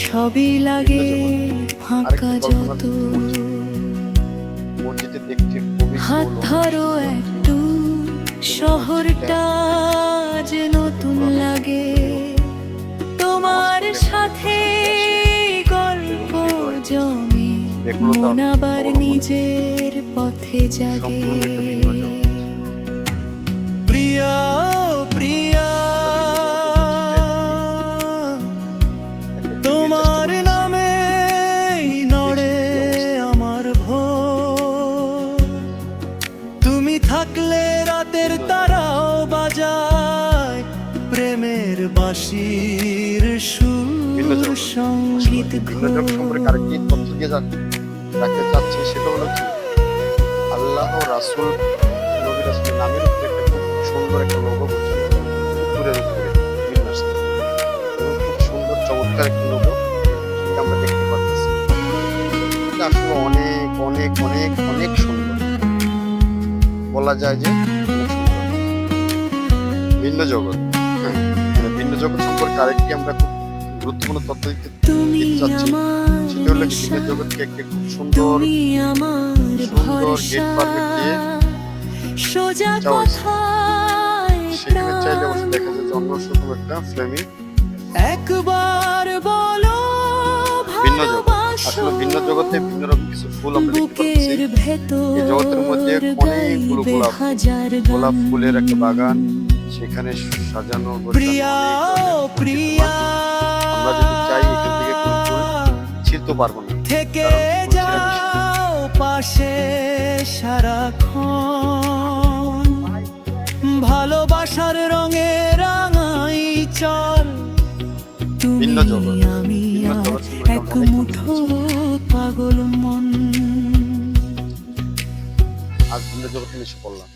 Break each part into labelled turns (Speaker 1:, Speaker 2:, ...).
Speaker 1: সবই লাগে ফাঁকা যত। হাত ধরো একটু, শহরটা যে নতুন লাগে। তোমার সাথে গল্প জমে, মন আবার নিজের পথে জাগে। প্রিয়া প্রিয়া, তোমার নামে নড়ে আমার ভোর। তুমি থাকলে রাতের তারাও বাজায় প্রেমের বাঁশির সুর, সঙ্গীত
Speaker 2: রাখতে চাচ্ছি সেটা হলো কি, আল্লাহ রাসূল নবী রাসূলের নামের উপরে একটা খুব সুন্দর একটা লোগো বসানো উপরের উপরে বিন্যাস এবং খুব সুন্দর চমৎকার একটা লোগো সেটা আমরা দেখতে পাচ্ছি। এটা আসলে অনেক অনেক অনেক অনেক সুন্দর, বলা যায় যে ভিন্ন জগৎ। ভিন্ন জগৎ সম্পর্কে আরেকটি আমরা খুব গুরুত্বপূর্ণ তথ্য দিতে চাচ্ছি, সেটা হলো ভিন্ন জগৎকে একটি খুব সুন্দর সুন্দর গেট পারমিট দিয়ে সেখানে চাইলে অবশ্য দেখা যায় যে অন্যরকম একটা ফ্লেমিং
Speaker 1: একবার বলো
Speaker 2: ভিন্ন জগৎ। আসলে ভিন্ন জগতে ভিন্ন রকম কিছু ফুল আমরা দেখতে পাচ্ছি। এই জগতের মধ্যে অনেকগুলো গোলাপ ফুলের একটা বাগান, সেখানে সাজানো আমরা যদি চাই এখান থেকে কোনো ফুল ছিঁড়তে পারবো না,
Speaker 1: থেকে যাও পাশে সারাক্ষণ। ভালোবাসার রঙে রাঙাই চল,
Speaker 2: ভিন্ন জগৎ
Speaker 1: আমি এক মুঠো পাগল মন।
Speaker 2: আজ ভিন্ন জগতে এসে পড়লাম,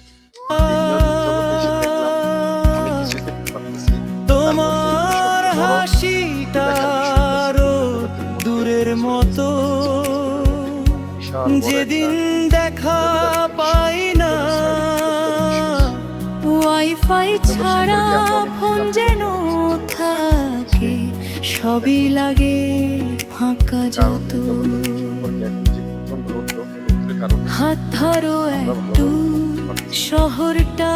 Speaker 1: তোমার হাসিটার দূরের মতো, যেদিন দেখা পাই না ওয়াইফাই ছাড়া ফোন যেন থাকে, সবই লাগে ফাঁকা যত। হাত ধরো একটু, শহরটা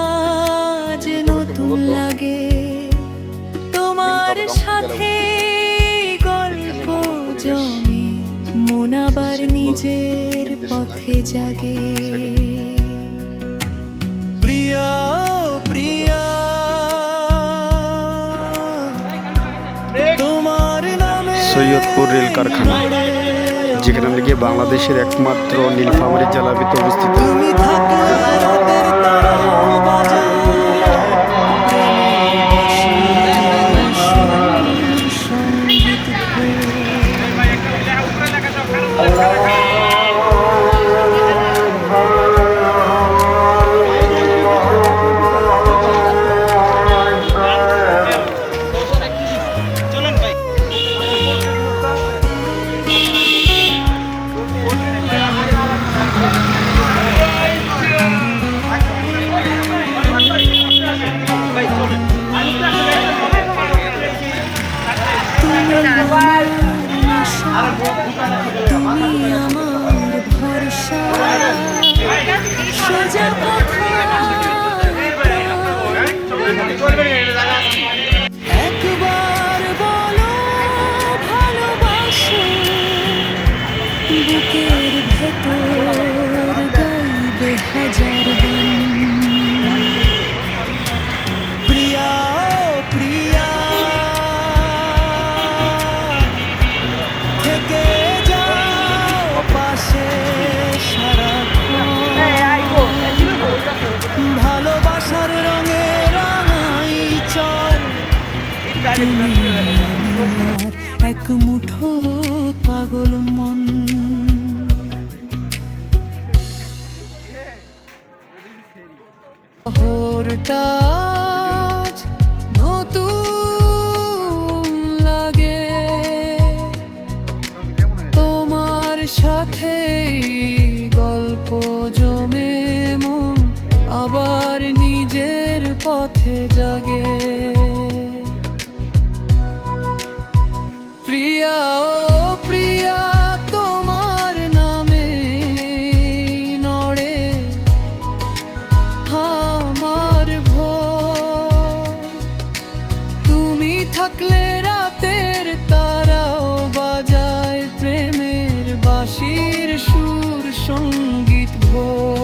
Speaker 1: যে নতুন লাগে। তোমার সাথে গল্প জমে, মন আবার নিজের পথে জাগে। প্রিয়া প্রিয়া, তোমার নামে
Speaker 2: সৈয়দপুর রেল কারখানা, যেখানে নাকি বাংলাদেশের একমাত্র নীলফামারী জেলাভিত অবস্থিত।
Speaker 1: তুমি থাকলে রাতের তারাও বাজায় সঙ্গীত তুমি আমার ভরসা, সোজা কথা একবার বলো ভালোবাসো, বুকের ভেতর গাইবে হাজার গান। প্রিয়া প্রিয়া, থেকে যাও পাশে সারাক্ষণ। ভালোবাসার রঙে রাঙাই চল, তুমি আমার এক মুঠো পাগল মন। শহরটা নতুন লাগে, তোমার সাথে গল্প জমে, মন আবার নিজের পথে জাগে। প্রিয়া। থাকলে রাতের তারাও বাজায় প্রেমের বাঁশির সুর সঙ্গীত ভোর।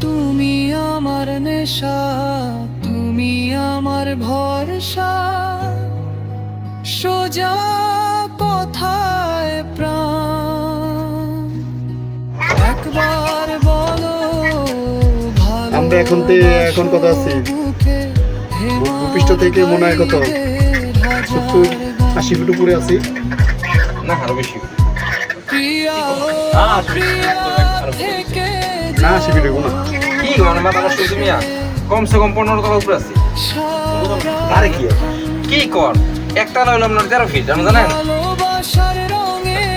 Speaker 1: তুমি আমার নেশা, তুমি আমার ভরসা, সোজা কথায় প্রাণ। একবার বলো ভালো
Speaker 3: আমরা এখন কত আছি? ভূপৃষ্ঠ থেকে মনে হয় কত 70-80 ফুট উপরে আছি
Speaker 4: না, আরো বেশি।
Speaker 3: না, 80 ফিট হইব না।
Speaker 4: কি মানে মাথা নষ্ট হয়েছে মিয়া? কমসে কম 15 তলা উপরে আছে।
Speaker 3: আরে কি
Speaker 4: কি কর একটা হইলাম না 13 ফিট, আপনি জানেন?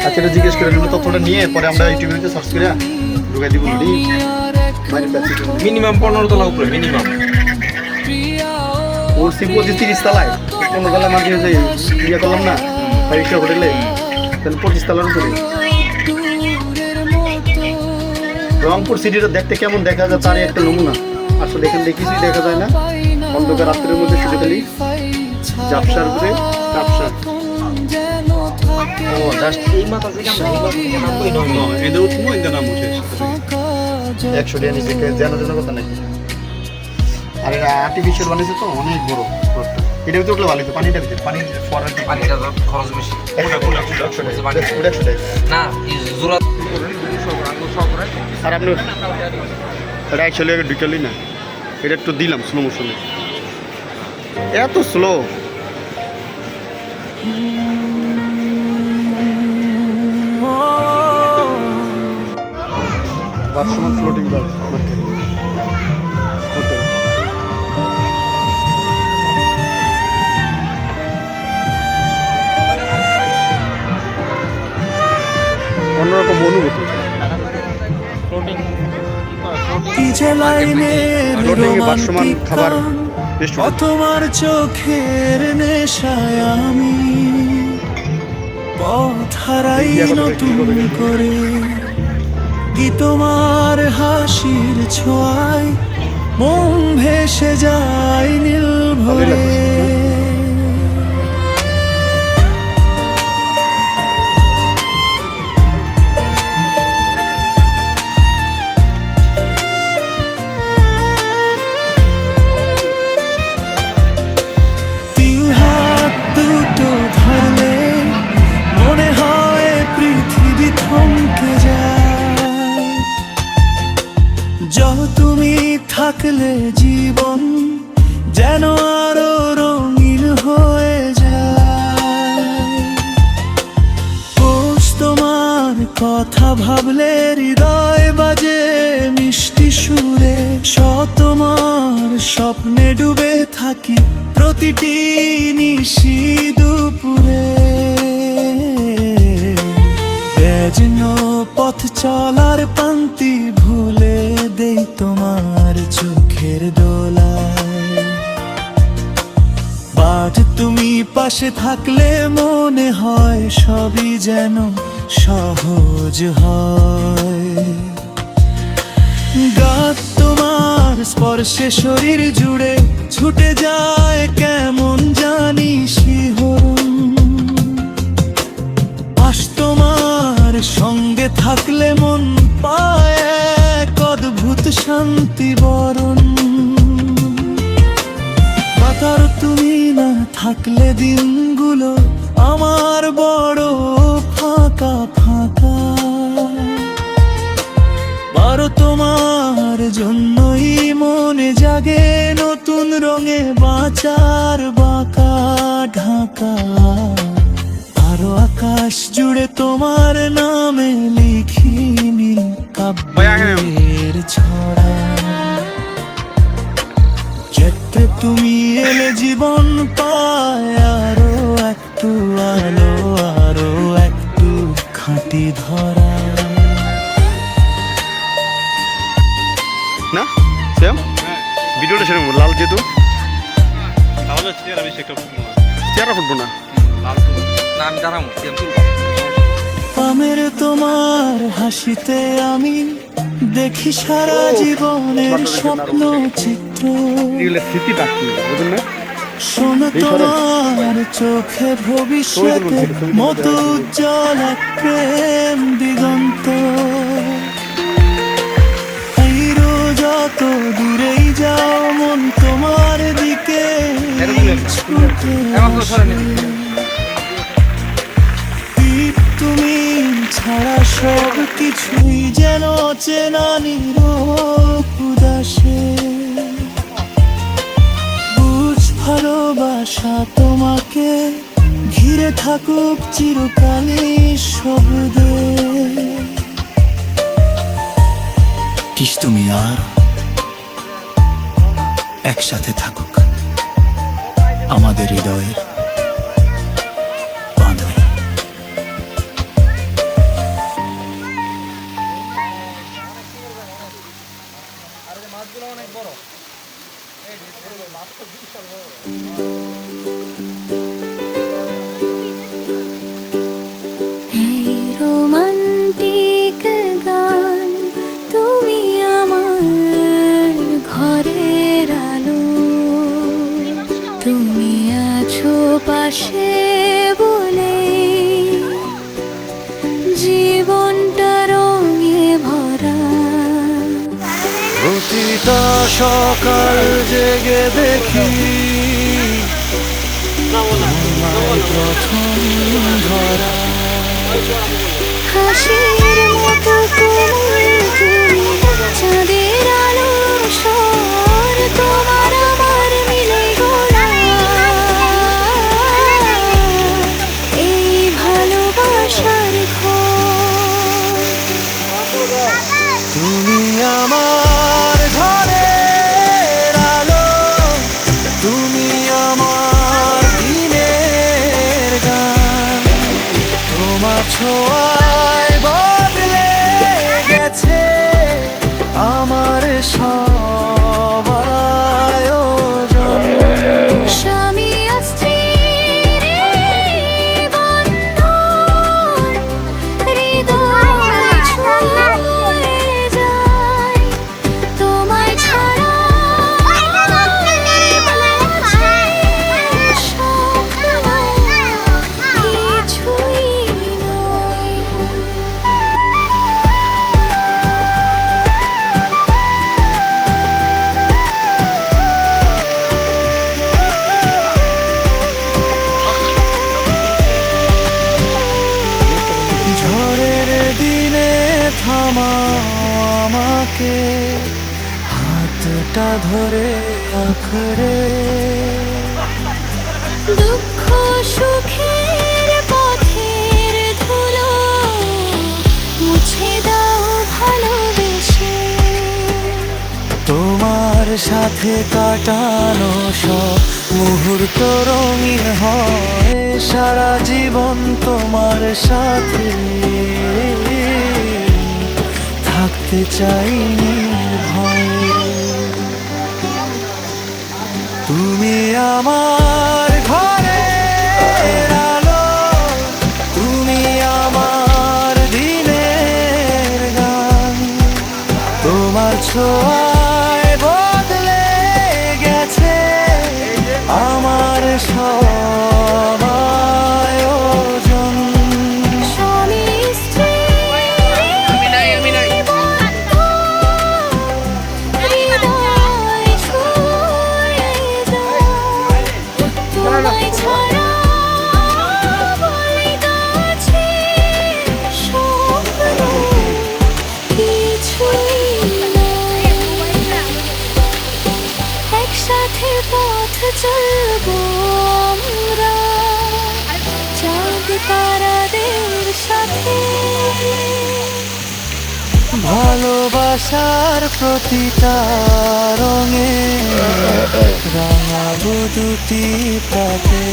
Speaker 3: আচ্ছা, এটা জিজ্ঞেস করে নিব, তথ্যটা নিয়ে পরে আমরা ইউটিউবে সার্চ করে ঢুকাই দিব।
Speaker 4: মিনিমাম 15 তলা উপরে, মিনিমাম।
Speaker 3: ওর সিম্পল 30 তলায় 15 তলা মার্কেটে যাই ইয়ে করলাম না 5 স্টার হোটেলে, তাহলে 25 তলার উপরে। রংপুর সিটিটা দেখতে কেমন দেখা যায় তারই একটা নমুনা। আসলে এখানে কিছুই দেখা যায় না, অন্ধকার রাত্রের মধ্যে শুধু খালি ঝাপসার উপরে ঝাপসা।
Speaker 4: ও জাস্ট এই মাথা থেকে আমরা এই মাথা থেকে নামবই নয়।
Speaker 3: এদের উঠবো এদের নাম উঠে 100 টাকা নিচে জানা কথা নাকি। আর এটা আর্টিফিশিয়াল বানিয়েছে তো অনেক বড় ঘরটা। এটা ভিতরে উঠলে ভালো হতো, পানিটা ভিতরে পানির ফোয়ারা
Speaker 4: পানিটা তো খরচ বেশি।
Speaker 3: 100 টাকা
Speaker 4: না, এই জোড়া
Speaker 3: আর আপনার এটা অ্যাকচুয়ালি আগে ঢুকালি না, এটা একটু দিলাম স্লো মোশনে। এত স্লো বাথরুম ফ্লোটিং বাস অন্যরকম অনুভূতি। বাসমান খাবার
Speaker 1: তোমার চোখের নেশায় আমি পথ হারাই নতুন করে, কি তোমার হাসির ছোঁয়ায় মন ভেসে যায় নীল ভরে। তুমি থাকলে জীবন যেন আরো রঙিন হয়ে যায়। পোষ তোমার কথা ভাবলে হৃদয় বাজে মিষ্টি সুরে, তোমার স্বপ্নে ডুবে থাকি প্রতিটি নিশি দুপুরে। যেন পথ চলার পান্তি ভুলে দেই তোমার চোখের দোলায়। বাট তুমি পাশে থাকলে মনে হয় সবই যেন সহজ হয়। গাছ তোমার স্পর্শে শরীর জুড়ে ছুটে যায় কেমন জানি শিহরণ। তোমার সঙ্গে থাকলে মন পায় এক অদ্ভুত শান্তি বরণ। পাতার তুমি না থাকলে দিনগুলো আমার বড় ফাঁকা ফাঁকা। বারো তোমার জন্যই মনে জাগে নতুন রঙে বাঁচার বাঁকা ঢাকা। আরো আকাশ জুড়ে তোমার নামে লিখি নীল কাব্যের ছড়া। যেতে তুমি এলে জীবন পায় আরো একটু আলো, আরো একটু খাঁটি ধরা।
Speaker 3: না সেম ভিডিওটা সেরকম লাল যেহেতু
Speaker 5: তাহলে চেয়ার বেশি একটা
Speaker 3: চেহারা ফুটবো না
Speaker 5: লাল তো
Speaker 4: না আমি দাঁড়াবো কেন তুলবো
Speaker 1: আমের তোমার হাসিতে আমি দেখি সারা জীবনের স্বপ্ন চিত্র।
Speaker 3: এগুলো স্মৃতি বাকি বুঝুন না
Speaker 1: শোনো তোমার চোখে ভবিষ্যতের মতো উজ্জ্বল এক প্রেম দিগন্ত। এই যত দূরেই যাও মন তোমার দিকে ছুটে আসে। তুমি ছাড়া সব কিছুই যেন চেনা নীরব উদাসে। বুঝ ভালোবাসা তোমাকে ঘিরে থাকুক চিরকালই শব্দে। কিস তুমি আর একসাথে থাকুক আমাদের হৃদয়ের বাঁধনে।
Speaker 6: এই রোমান্টিক গান তুমি আমার ঘরের আলো। তুমি আছো পাশে বলে জীবনটা রঙে ভরা।
Speaker 1: প্রতিটা সকাল জেগে দেখি তোমায় প্রথম ধরা।
Speaker 6: হাসির মতো কোমল তুমি চাঁদের আলো স্বর তোমার আমার মিলে গলা। এই ভালোবাসার ঘর
Speaker 1: তুমি আমার ঘরের আলো। তুমি আমার দিনের গান। তোমার ছোঁয়ায় বদলে গেছে আমার সব আয়োজন।
Speaker 6: স্বামী আর স্ত্রীর এই বন্ধন হৃদয় ছুঁয়ে যায়। তোমায় ছাড়া কিছুই নয়।
Speaker 1: ঝড়ের দিনে থামাও আমাকে হাতটা ধরে আঁকড়ে।
Speaker 6: দুঃখ সুখের পথের ধুলো মুছে দাও ভালোবেসে।
Speaker 1: তোমার সাথে কাটানো সব মুহূর্ত রঙিন হয়। সারা জীবন তোমার সাথে থাকতে চাই নির্ভয়ে। তুমি আমার ঘরের আলো। তুমি আমার দিনের গান। তোমার ছোঁয়ায় বদলে গেছে আমার সব আয়োজন।
Speaker 6: স্বামী স্ত্রীর বন্ধন হৃদয় ছুঁয়ে যায়। তোমায় ছাড়া বলে গেছে স্বপ্ন কিছুই নয়। একসাথে পথ চলবো আমরা চাঁদ তারাদের সাথে।
Speaker 1: ভালোবাসার প্রতিটা রঙে রাঙাবো দুটি পাতে।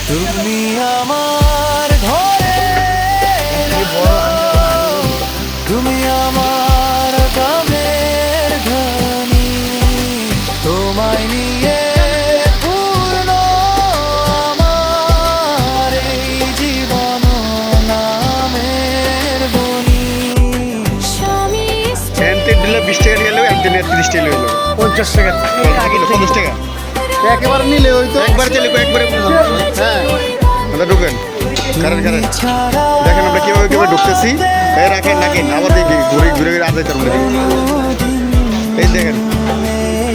Speaker 1: তুমি আমার ঘরের আলো। তুমি আমার গামের ঘর।
Speaker 3: নিয়ে 30 টাকা লইলো
Speaker 7: 50 টাকা।
Speaker 3: 50 টাকা
Speaker 7: একেবারে নিলে ওই তো
Speaker 3: একবার চলে একবারে
Speaker 7: হ্যাঁ
Speaker 3: আমরা ঢুকেন কারণ দেখেন আমরা কিভাবে কিভাবে ঢুকতেছি এই রাখেন রাখেন আবার দেখি ঘুরে ঘুরে ঘুরে আদায় তার মধ্যে এই দেখেন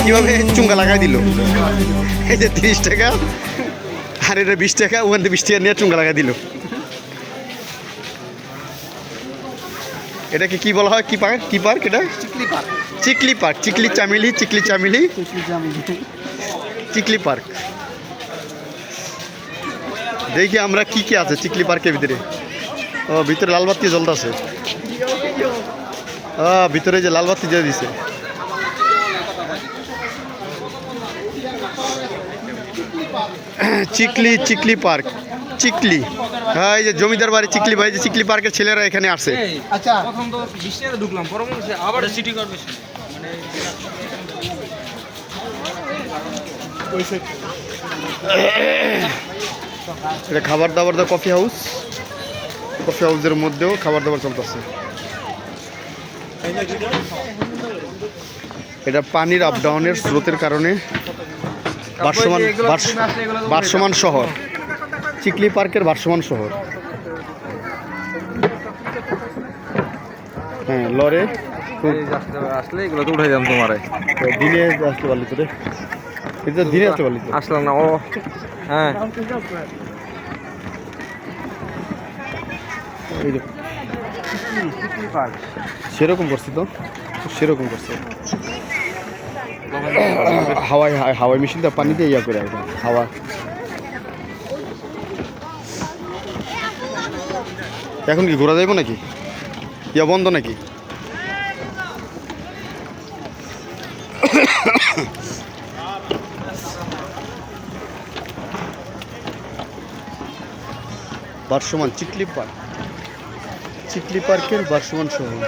Speaker 3: কিভাবে চুঙ্গা লাগাই দিল এই যে 30 টাকা আর এটা 20 টাকা ওখান থেকে 20 টাকা নিয়ে চুঙ্গা লাগাই দিল এটাকে কি বলা হয় কি পার্ক এটা চিকলি পার্ক চিকলি চামেলি চিকলি পার্ক দেখি আমরা কি কি আছে চিকলি পার্কের ভিতরে ও ভিতরে লাল বাতি জ্বলতেছে ভিতরে যে লাল বাতি দিয়ে দিছে চিকলি পার্ক চিকলি হ্যাঁ এই যে জমিদার বাড়ি চিকলি ভাই যে চিকলি পার্কের ছেলেরা এখানে আসে
Speaker 7: আচ্ছা
Speaker 4: প্রথম তো 20 টাকা ঢুকলাম পরে মনে হচ্ছে আবার সিটি কর্পোরেশন
Speaker 3: এটা খাবার দাবার দা কফি হাউসের মধ্যেও খাবার দাবার চলতেছে এটা পানির আপ ডাউনের স্রোতের কারণে ভাসমান শহর চিকলি পার্কের ভাসমান শহর হ্যাঁ লরে
Speaker 4: আসলে এগুলো তো উঠাই দিলাম তোমারে
Speaker 3: দিনে আসতে পারলি তোরে এটা দিনে আসতে পারলি
Speaker 4: আসলাম না ও হ্যাঁ
Speaker 3: সেরকম করছি তো সেরকম করছে হাওয়াই মেশিনটা পানি দিয়ে ইয়া করে একদম হাওয়া এখন কি ঘোরা যাইব নাকি ইয়া বন্ধ নাকি ভাসমান চিকলি পার্কের ভাসমান শহর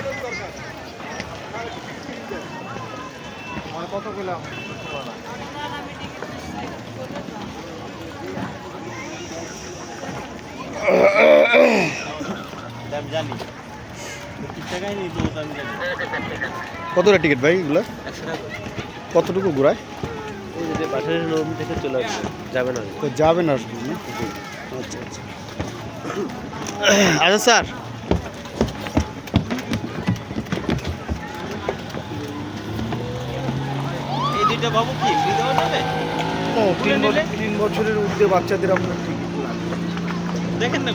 Speaker 3: কতটা টিকিট ভাই এগুলো কতটুকু ঘুরায় তো যাবে না আসবে না আচ্ছা আচ্ছা আচ্ছা স্যার
Speaker 5: এই দুইটা বাবু কি ফ্রি দেওয়া যাবে
Speaker 7: 3 বছরের ঊর্ধ্বে বাচ্চাদের আপনার টিকিট
Speaker 5: দেখেন না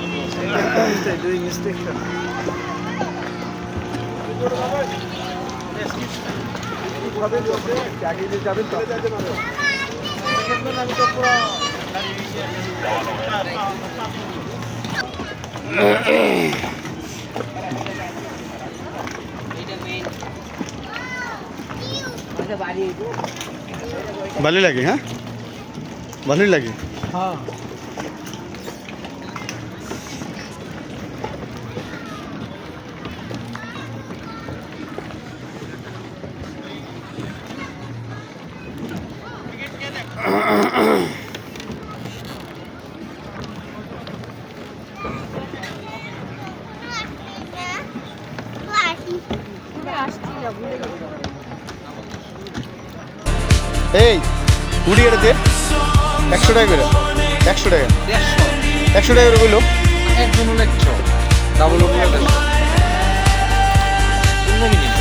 Speaker 3: ভালোই লাগে হ্যাঁ ভালোই লাগে
Speaker 7: হ্যাঁ
Speaker 3: এই কুড়ি এটা দে 100 টাকা করে 100 টাকা 100 টাকা করে বললো
Speaker 4: একজন হলো 100 ডাবল হলো 100 মিনিট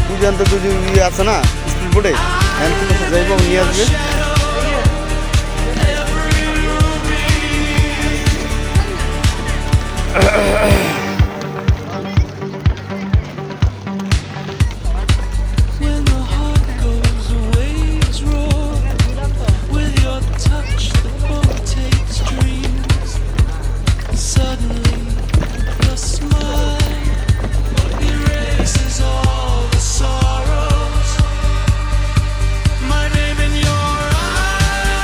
Speaker 3: তুই জানতো তুই ইয়ে আছে না স্পিড বোর্ডে হ্যান্ড কিন্তু যাইব নিয়ে আসবে
Speaker 1: When the heart goes away, it's raw. With your touch, the boat takes dreams. Suddenly, your smile erases all the sorrows. My name in your eyes.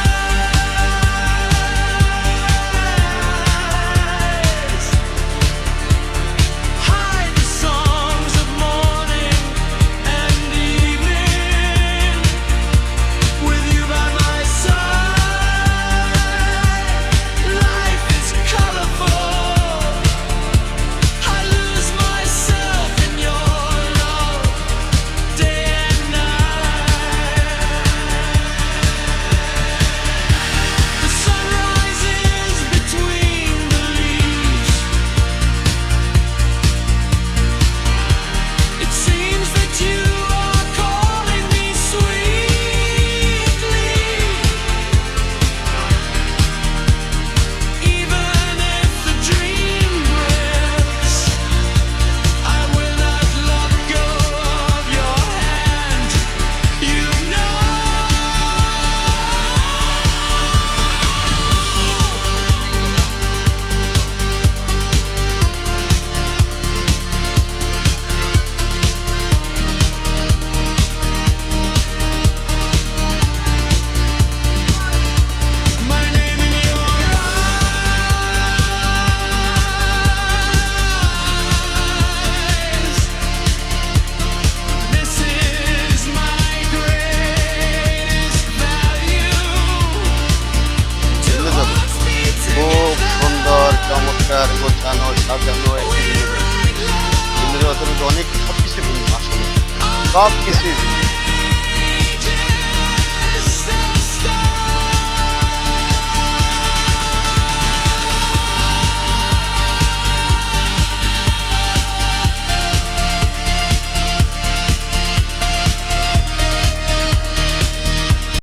Speaker 2: সাজানো একটি ভিন্ন জগতের মধ্যে অনেক সব কিছু ভিন্ন আসলে সব কিছুই ভিন্ন